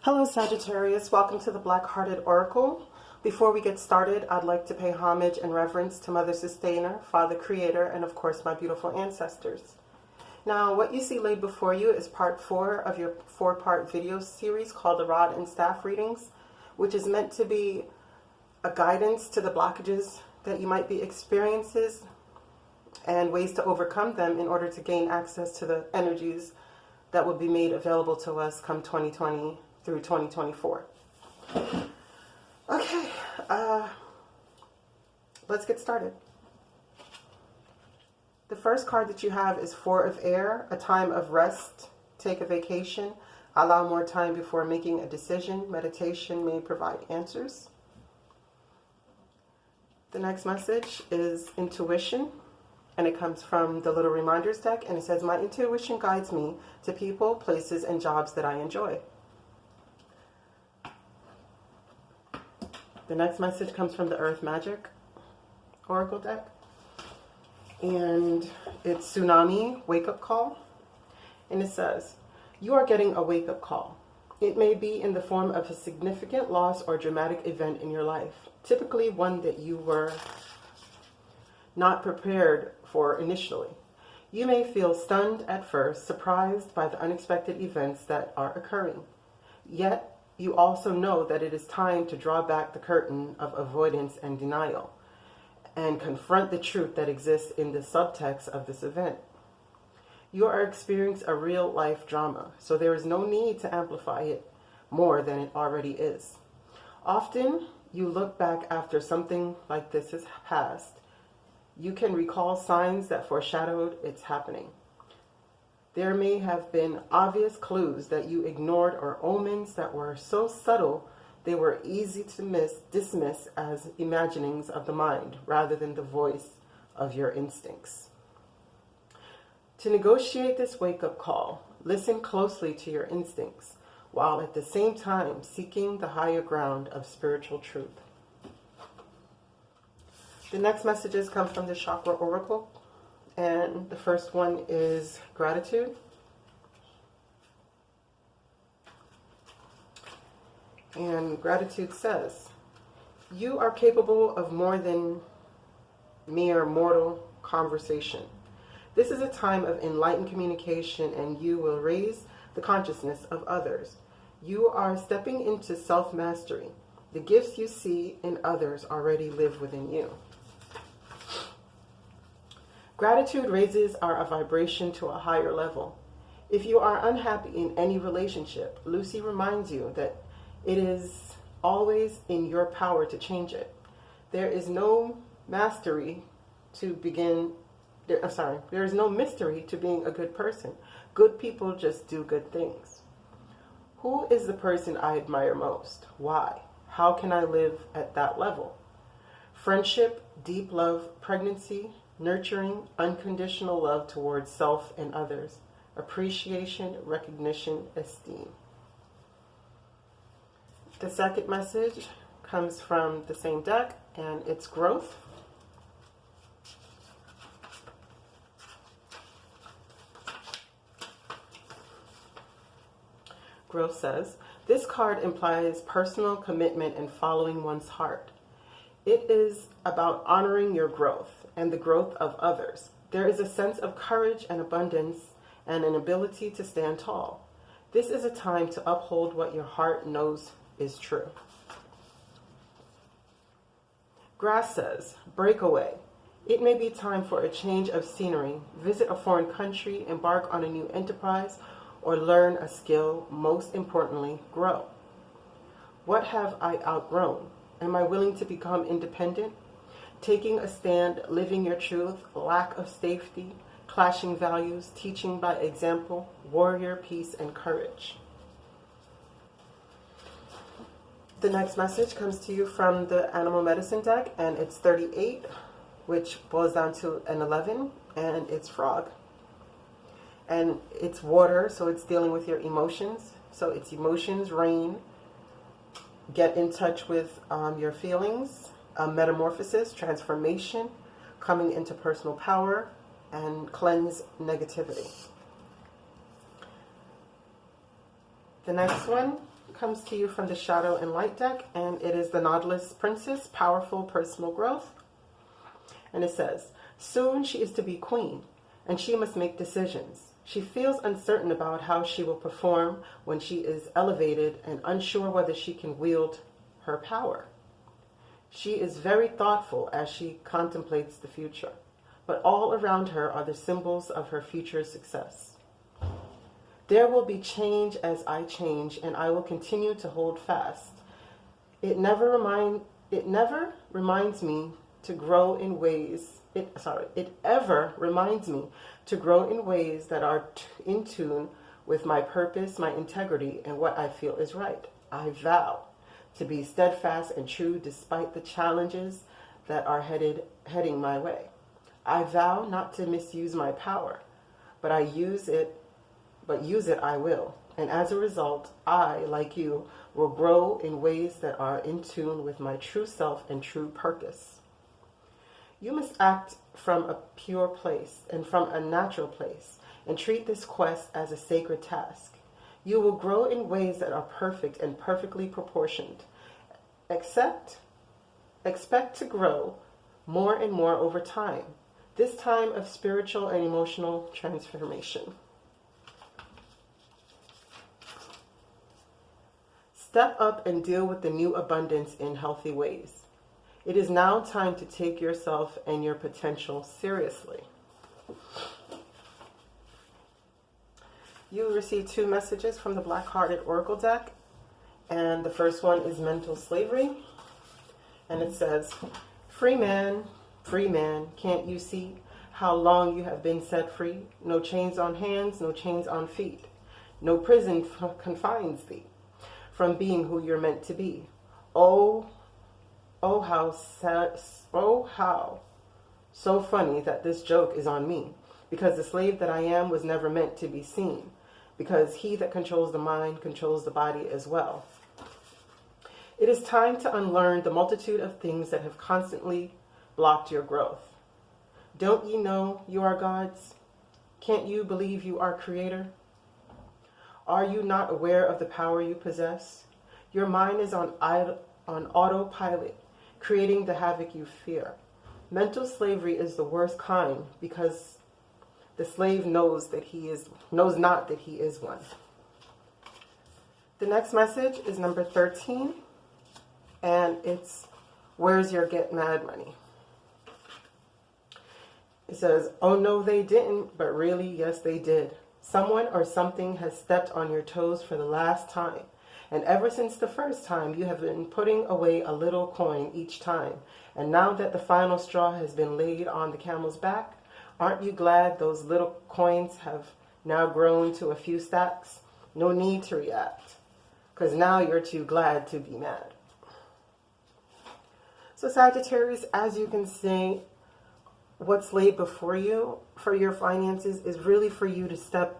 Hello Sagittarius, welcome to the Black Hearted Oracle. Before we get started, I'd like to pay homage and reverence to Mother Sustainer, Father Creator, and of course my beautiful ancestors. Now, what you see laid before you is part 4 of your 4-part video series called the Rod and Staff Readings, which is meant to be a guidance to the blockages that you might be experiencing and ways to overcome them in order to gain access to the energies that will be made available to us come 2020 through 2024. Okay, let's get started. The first card that you have is Four of Air, a time of rest, take a vacation, allow more time before making a decision. Meditation may provide answers. The next message is Intuition, and it comes from the Little Reminders deck, and it says, my intuition guides me to people, places, and jobs that I enjoy. The next message comes from the Earth Magic Oracle deck, and it's Tsunami Wake-Up Call, and it says, you are getting a wake-up call. It may be in the form of a significant loss or dramatic event in your life, typically one that you were not prepared for initially. You may feel stunned at first, surprised by the unexpected events that are occurring. Yet, you also know that it is time to draw back the curtain of avoidance and denial and confront the truth that exists in the subtext of this event. You are experiencing a real life drama, so there is no need to amplify it more than it already is. Often, you look back after something like this has passed. You can recall signs that foreshadowed its happening. There may have been obvious clues that you ignored or omens that were so subtle they were easy to dismiss as imaginings of the mind rather than the voice of your instincts. To negotiate this wake-up call, listen closely to your instincts while at the same time seeking the higher ground of spiritual truth. The next messages come from the Chakra Oracle, and the first one is Gratitude. And Gratitude says, you are capable of more than mere mortal conversation. This is a time of enlightened communication, and you will raise the consciousness of others. You are stepping into self-mastery. The gifts you see in others already live within you. Gratitude raises our vibration to a higher level. If you are unhappy in any relationship, Lucy reminds you that it is always in your power to change it. There is no mystery to being a good person. Good people just do good things. Who is the person I admire most? Why? How can I live at that level? Friendship, deep love, pregnancy, nurturing, unconditional love towards self and others, appreciation, recognition, esteem. The second message comes from the same deck, and it's Growth. Growth says, this card implies personal commitment and following one's heart. It is about honoring your growth and the growth of others. There is a sense of courage and abundance and an ability to stand tall. This is a time to uphold what your heart knows is true. Grass says, breakaway. It may be time for a change of scenery, visit a foreign country, embark on a new enterprise, or learn a skill. Most importantly, grow. What have I outgrown? Am I willing to become independent? Taking a stand, living your truth, lack of safety, clashing values, teaching by example, warrior, peace, and courage. The next message comes to you from the Animal Medicine deck, and it's 38, which boils down to an 11, and it's Frog. And it's water, so it's dealing with your emotions. So it's emotions, rain, get in touch with your feelings, metamorphosis, transformation, coming into personal power, and cleanse negativity. The next one comes to you from the Shadow and Light deck, and it is the Nautilus Princess, Powerful Personal Growth. And it says, soon she is to be queen, and she must make decisions. She feels uncertain about how she will perform when she is elevated and unsure whether she can wield her power. She is very thoughtful as she contemplates the future, but all around her are the symbols of her future success. There will be change as I change, and I will continue to hold fast. It never reminds me to grow in ways. It ever reminds me to grow in ways that are in tune with my purpose, my integrity, and what I feel is right. I vow to be steadfast and true despite the challenges that are heading my way. I vow not to misuse my power, but use it I will. And as a result, I, like you, will grow in ways that are in tune with my true self and true purpose. You must act from a pure place and from a natural place, and treat this quest as a sacred task. You will grow in ways that are perfect and perfectly proportioned. Expect to grow more and more over time, this time of spiritual and emotional transformation. Step up and deal with the new abundance in healthy ways. It is now time to take yourself and your potential seriously. You received 2 messages from the Black-Hearted Oracle deck, and the first one is mental slavery, and it says, free man, can't you see how long you have been set free? No chains on hands, no chains on feet. No prison confines thee from being who you're meant to be. Oh, how so funny that this joke is on me, because the slave that I am was never meant to be seen, because he that controls the mind controls the body as well. It is time to unlearn the multitude of things that have constantly blocked your growth. Don't ye know you are God's? Can't you believe you are creator? Are you not aware of the power you possess? Your mind is on autopilot, creating the havoc you fear. Mental slavery is the worst kind, because the slave knows not that he is one. The next message is number 13, and it's, where's your get mad money? It says, oh no they didn't, but really yes they did. Someone or something has stepped on your toes for the last time. And ever since the first time, you have been putting away a little coin each time. And now that the final straw has been laid on the camel's back, aren't you glad those little coins have now grown to a few stacks? No need to react, because now you're too glad to be mad. So Sagittarius, as you can see, what's laid before you for your finances is really for you to step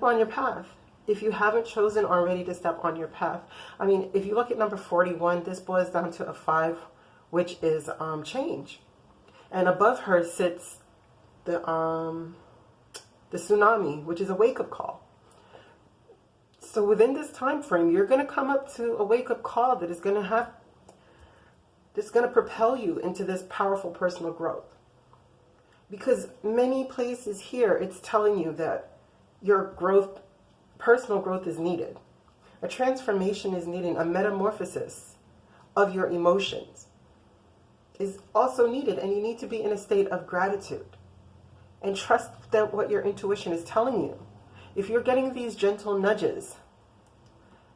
on your path. If you haven't chosen already to step on your path. I mean, if you look at number 41, this boils down to a 5, which is change. And above her sits the tsunami, which is a wake-up call. So within this time frame, you're going to come up to a wake-up call that is going to propel you into this powerful personal growth. Because many places here, it's telling you that your growth, personal growth is needed. A transformation is needed. A metamorphosis of your emotions is also needed. And you need to be in a state of gratitude and trust that what your intuition is telling you. If you're getting these gentle nudges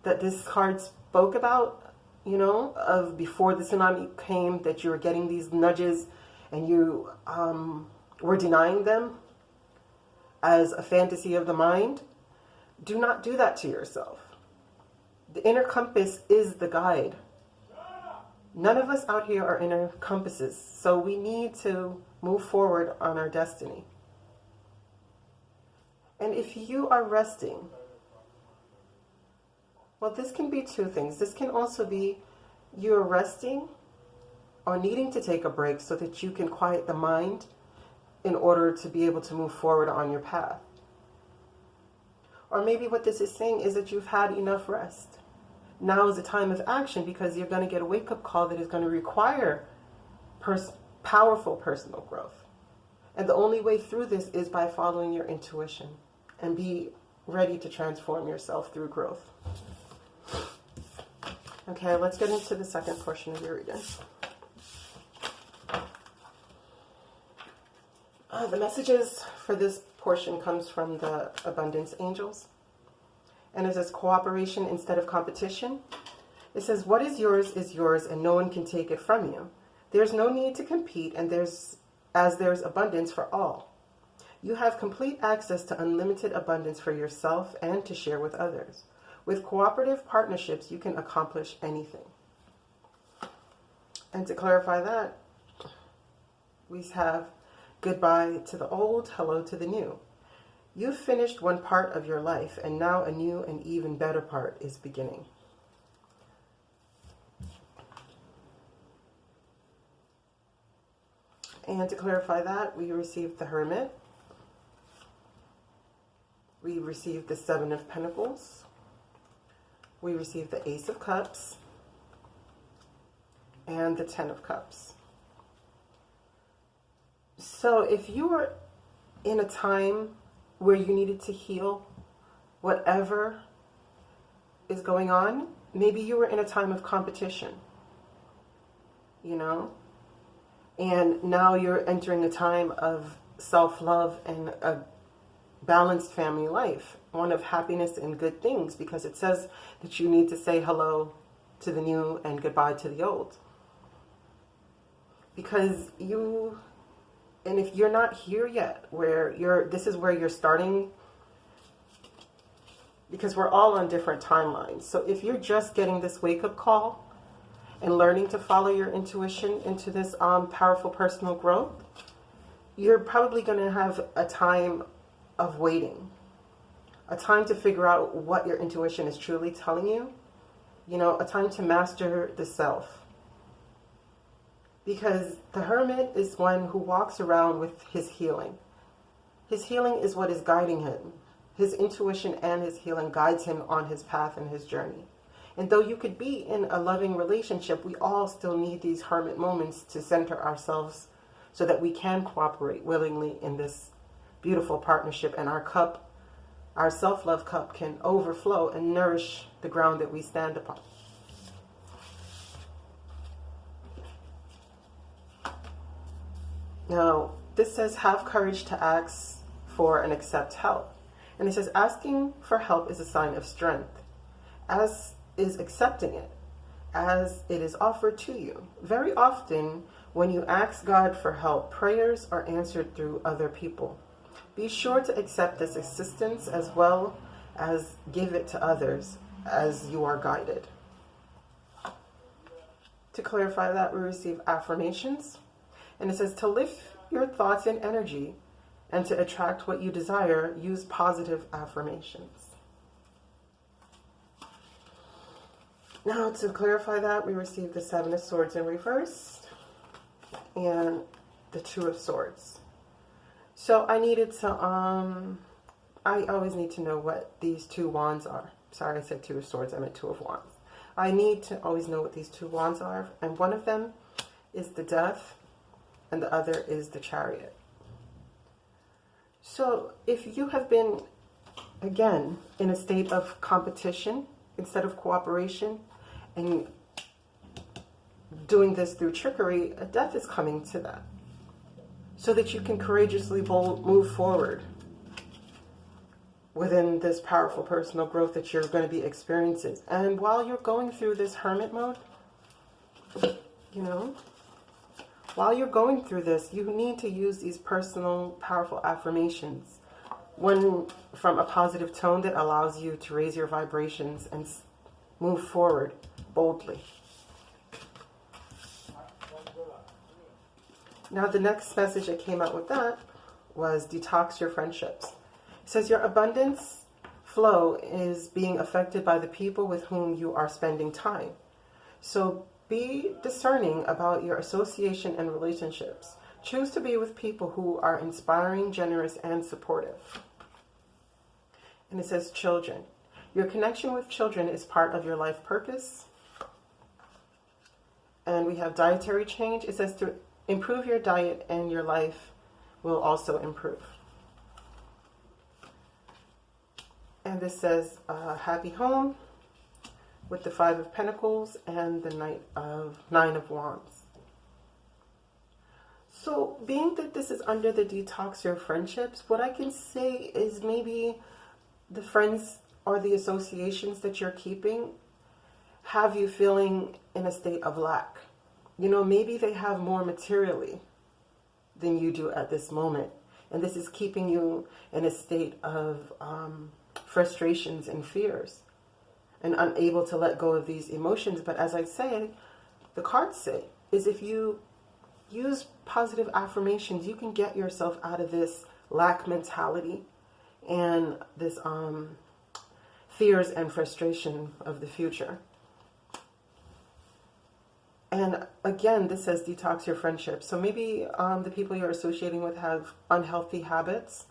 that this card spoke about, you know, of before the tsunami came, that you were getting these nudges and you were denying them as a fantasy of the mind, do not do that to yourself. The inner compass is the guide. None of us out here are inner compasses, so we need to move forward on our destiny. And if you are resting, well, this can be 2 things. This can also be you're resting or needing to take a break so that you can quiet the mind in order to be able to move forward on your path. Or maybe what this is saying is that you've had enough rest. Now is the time of action, because you're going to get a wake-up call that is going to require powerful personal growth. And the only way through this is by following your intuition and be ready to transform yourself through growth. Okay, let's get into the second portion of your reading. The messages for this portion comes from the abundance angels. And it says cooperation instead of competition. It says, what is yours and no one can take it from you. There's no need to compete, and there's abundance for all. You have complete access to unlimited abundance for yourself and to share with others. With cooperative partnerships, you can accomplish anything. And to clarify that, we have goodbye to the old, hello to the new. You've finished one part of your life, and now a new and even better part is beginning. And to clarify that, we received the Hermit. We received the Seven of Pentacles. We received the Ace of Cups. And the Ten of Cups. So if you were in a time where you needed to heal whatever is going on, maybe you were in a time of competition, you know? And now you're entering a time of self-love and a balanced family life, one of happiness and good things, because it says that you need to say hello to the new and goodbye to the old. Because and if you're not here yet, this is where you're starting, because we're all on different timelines. So if you're just getting this wake-up call and learning to follow your intuition into this powerful personal growth, you're probably going to have a time of waiting, a time to figure out what your intuition is truly telling you, a time to master the self. Because the Hermit is one who walks around with his healing. His healing is what is guiding him. His intuition and his healing guides him on his path and his journey. And though you could be in a loving relationship, we all still need these hermit moments to center ourselves so that we can cooperate willingly in this beautiful partnership, and our cup, our self-love cup, can overflow and nourish the ground that we stand upon. Now, this says, have courage to ask for and accept help. And it says, asking for help is a sign of strength, as is accepting it, as it is offered to you. Very often, when you ask God for help, prayers are answered through other people. Be sure to accept this assistance as well as give it to others as you are guided. To clarify that, we receive affirmations. And it says, to lift your thoughts and energy and to attract what you desire, use positive affirmations. Now, to clarify that, we receive the Seven of Swords in reverse and the Two of Swords. So I needed to, I always need to know what these two wands are. Sorry, I said Two of Swords, I meant Two of Wands. I need to always know what these two wands are. And one of them is the Death, and the other is the Chariot. So if you have been, again, in a state of competition instead of cooperation, and doing this through trickery, a death is coming to that, so that you can courageously move forward within this powerful personal growth that you're going to be experiencing. And while you're going through this hermit mode, while you're going through this, you need to use these personal, powerful affirmations. One from a positive tone that allows you to raise your vibrations and move forward boldly. Now, the next message that came out with that was detox your friendships. It says your abundance flow is being affected by the people with whom you are spending time. So be discerning about your association and relationships. Choose to be with people who are inspiring, generous, and supportive. And it says children. Your connection with children is part of your life purpose. And we have dietary change. It says to improve your diet and your life will also improve. And this says happy home with the 5 of Pentacles and the Nine of Wands. So being that this is under the detox your friendships, what I can say is maybe the friends or the associations that you're keeping have you feeling in a state of lack. You know, maybe they have more materially than you do at this moment. And this is keeping you in a state of frustrations and fears and unable to let go of these emotions. But as I say, the cards say, is if you use positive affirmations, you can get yourself out of this lack mentality and this fears and frustration of the future. And again, this says detox your friendships. So maybe the people you're associating with have unhealthy habits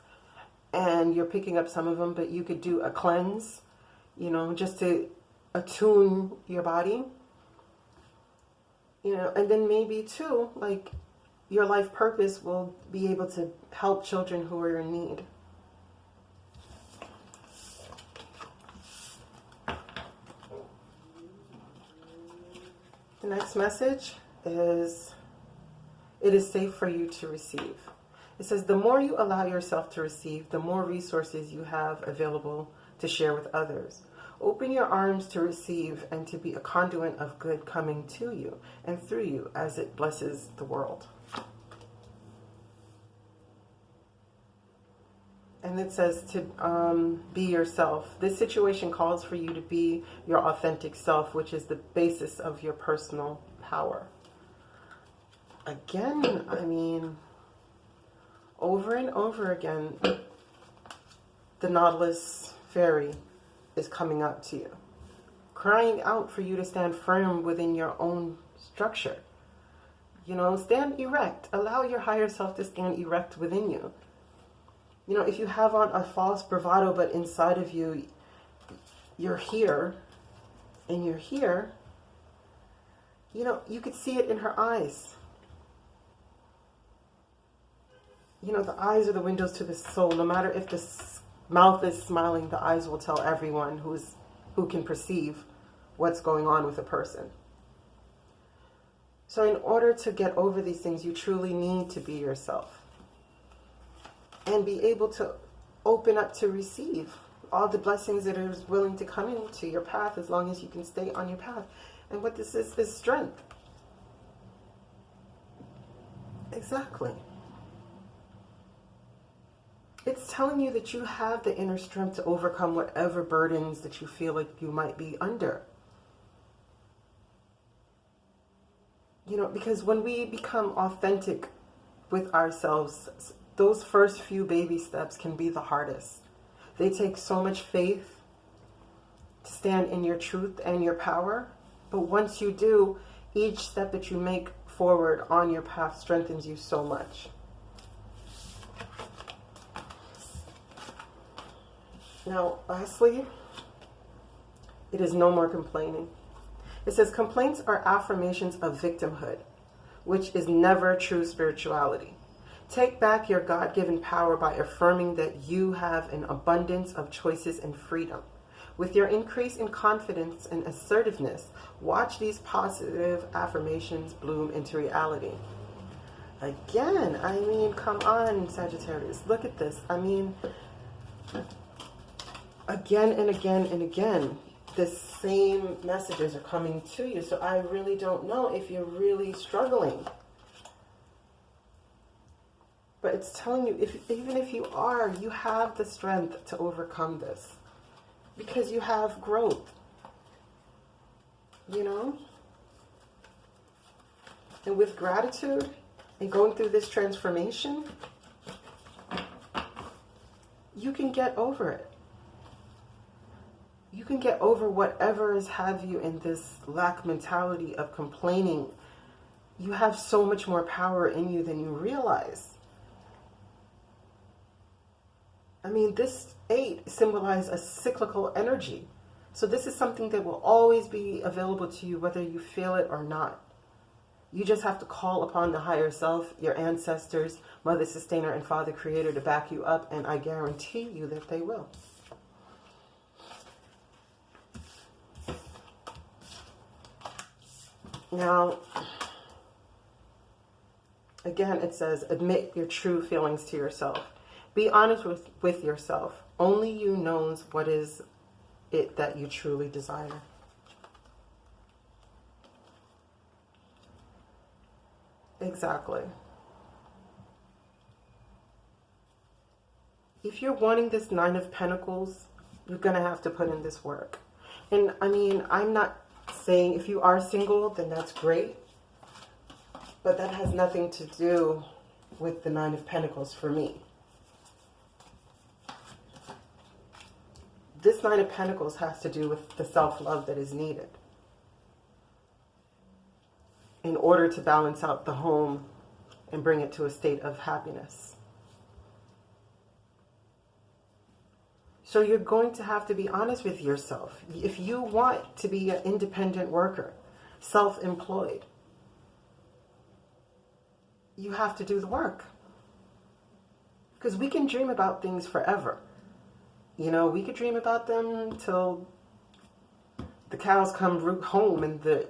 and you're picking up some of them, but you could do a cleanse, you know, just to attune your body. You know, and then maybe too, like your life purpose will be able to help children who are in need. The next message is, it is safe for you to receive. It says, the more you allow yourself to receive, the more resources you have available to share with others. Open your arms to receive and to be a conduit of good coming to you and through you as it blesses the world. And it says to be yourself. This situation calls for you to be your authentic self, which is the basis of your personal power. Again, I mean, over and over again, the Nautilus fairy is coming up to you, crying out for you to stand firm within your own structure. You know, stand erect. Allow your higher self to stand erect within you. You know, if you have on a false bravado, but inside of you, you're here, and you're here, you know, you could see it in her eyes. You know, the eyes are the windows to the soul. No matter if the mouth is smiling, the eyes will tell everyone who can perceive what's going on with a person. So in order to get over these things, you truly need to be yourself. And be able to open up to receive all the blessings that are willing to come into your path as long as you can stay on your path. And what this is strength. Exactly. It's telling you that you have the inner strength to overcome whatever burdens that you feel like you might be under. You know, because when we become authentic with ourselves, those first few baby steps can be the hardest. They take so much faith to stand in your truth and your power. But once you do, each step that you make forward on your path strengthens you so much. Now, lastly, it is no more complaining. It says complaints are affirmations of victimhood, which is never true spirituality. Take back your God-given power by affirming that you have an abundance of choices and freedom. With your increase in confidence and assertiveness, watch these positive affirmations bloom into reality. Again, I mean, come on, Sagittarius. Look at this. I mean, again and again and again, the same messages are coming to you. So I really don't know if you're really struggling. But it's telling you, even if you are, you have the strength to overcome this. Because you have growth. You know? And with gratitude and going through this transformation, you can get over it. You can get over whatever has have you in this lack mentality of complaining. You have so much more power in you than you realize. I mean, this 8 symbolizes a cyclical energy. So this is something that will always be available to you, whether you feel it or not. You just have to call upon the higher self, your ancestors, Mother Sustainer and Father Creator to back you up, and I guarantee you that they will. Now, again, it says, admit your true feelings to yourself. Be honest with yourself. Only you knows what is it that you truly desire. Exactly. If you're wanting this 9 of Pentacles, you're going to have to put in this work. And I mean, I'm not saying if you are single, then that's great. But that has nothing to do with the 9 of Pentacles for me. This 9 of Pentacles has to do with the self-love that is needed in order to balance out the home and bring it to a state of happiness. So you're going to have to be honest with yourself. If you want to be an independent worker, self-employed, you have to do the work. Because we can dream about things forever. You know, we could dream about them till the cows come home and the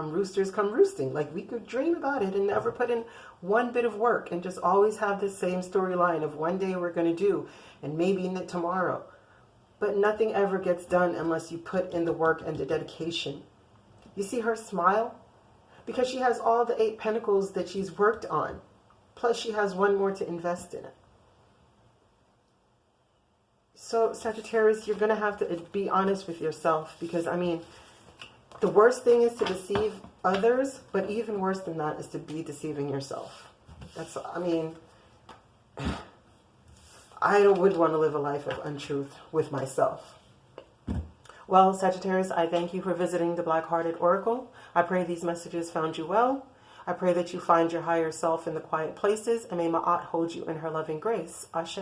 roosters come roosting. Like, we could dream about it and never put in one bit of work and just always have the same storyline of one day we're going to do and maybe tomorrow. But nothing ever gets done unless you put in the work and the dedication. You see her smile? Because she has all the 8 Pentacles that she's worked on. Plus she has one more to invest in it. So Sagittarius, you're going to have to be honest with yourself, because I mean, the worst thing is to deceive others, but even worse than that is to be deceiving yourself. That's, I mean, I would want to live a life of untruth with myself. Well, Sagittarius, I thank you for visiting the Black-Hearted Oracle. I pray these messages found you well. I pray that you find your higher self in the quiet places, and may Ma'at hold you in her loving grace. Ashe.